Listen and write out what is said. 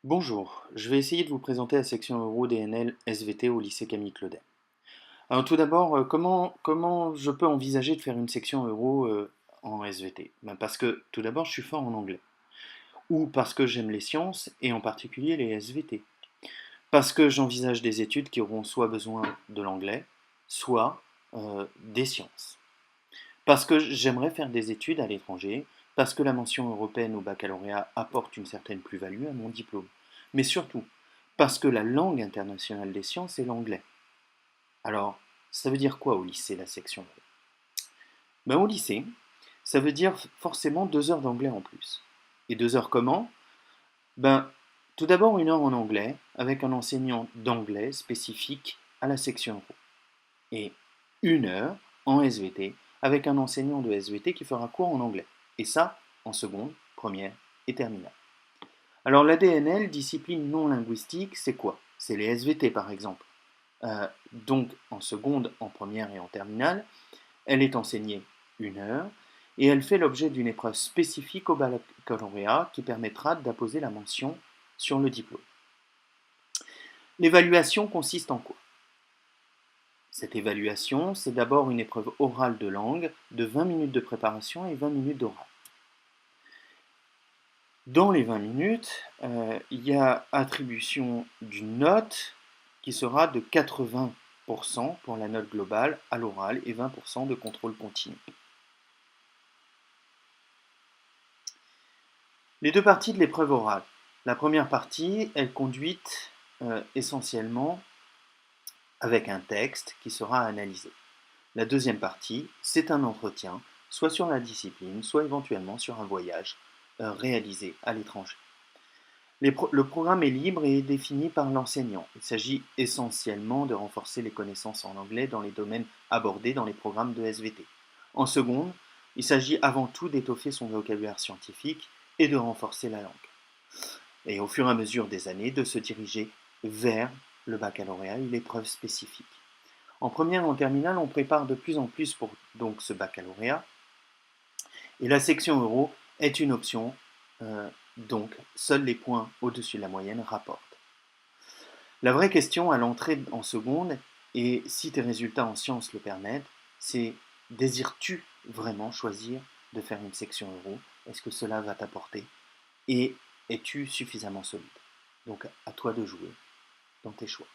Bonjour, je vais essayer de vous présenter la section Euro DNL SVT au lycée Camille Claudet. Alors tout d'abord, comment je peux envisager de faire une section Euro en SVT? Parce que tout d'abord, je suis fort en anglais. Ou parce que j'aime les sciences, et en particulier les SVT. Parce que j'envisage des études qui auront soit besoin de l'anglais, soit des sciences. Parce que j'aimerais faire des études à l'étranger, parce que la mention européenne au baccalauréat apporte une certaine plus-value à mon diplôme. Mais surtout, parce que la langue internationale des sciences est l'anglais. Alors, ça veut dire quoi au lycée, la section Euro? Au lycée, ça veut dire forcément 2 heures d'anglais en plus. Et 2 heures comment? Ben, Tout d'abord 1 heure en anglais, avec un enseignant d'anglais spécifique à la section Euro. Et 1 heure en SVT avec un enseignant de SVT qui fera cours en anglais. Et ça, en seconde, première et terminale. Alors la DNL, discipline non linguistique, c'est quoi? C'est les SVT par exemple. Donc en seconde, en première et en terminale, elle est enseignée 1 heure et elle fait l'objet d'une épreuve spécifique au baccalauréat qui permettra d'apposer la mention sur le diplôme. L'évaluation consiste en quoi? Cette évaluation, c'est d'abord une épreuve orale de langue de 20 minutes de préparation et 20 minutes d'oral. Dans les 20 minutes, il y a attribution d'une note qui sera de 80% pour la note globale à l'oral et 20% de contrôle continu. Les deux parties de l'épreuve orale. La première partie est conduite essentiellement avec un texte qui sera analysé. La deuxième partie, c'est un entretien, soit sur la discipline, soit éventuellement sur un voyage réalisé à l'étranger. Le programme est libre et est défini par l'enseignant. Il s'agit essentiellement de renforcer les connaissances en anglais dans les domaines abordés dans les programmes de SVT. En seconde, il s'agit avant tout d'étoffer son vocabulaire scientifique et de renforcer la langue. Et au fur et à mesure des années, de se diriger vers le baccalauréat et l'épreuve spécifique. En première et en terminale, on prépare de plus en plus pour donc ce baccalauréat. Et la section euro est une option, donc seuls les points au-dessus de la moyenne rapportent. La vraie question à l'entrée en seconde, et si tes résultats en sciences le permettent, c'est désires-tu vraiment choisir de faire une section euro? Est-ce que cela va t'apporter? Et es-tu suffisamment solide? Donc à toi de jouer dans tes choix.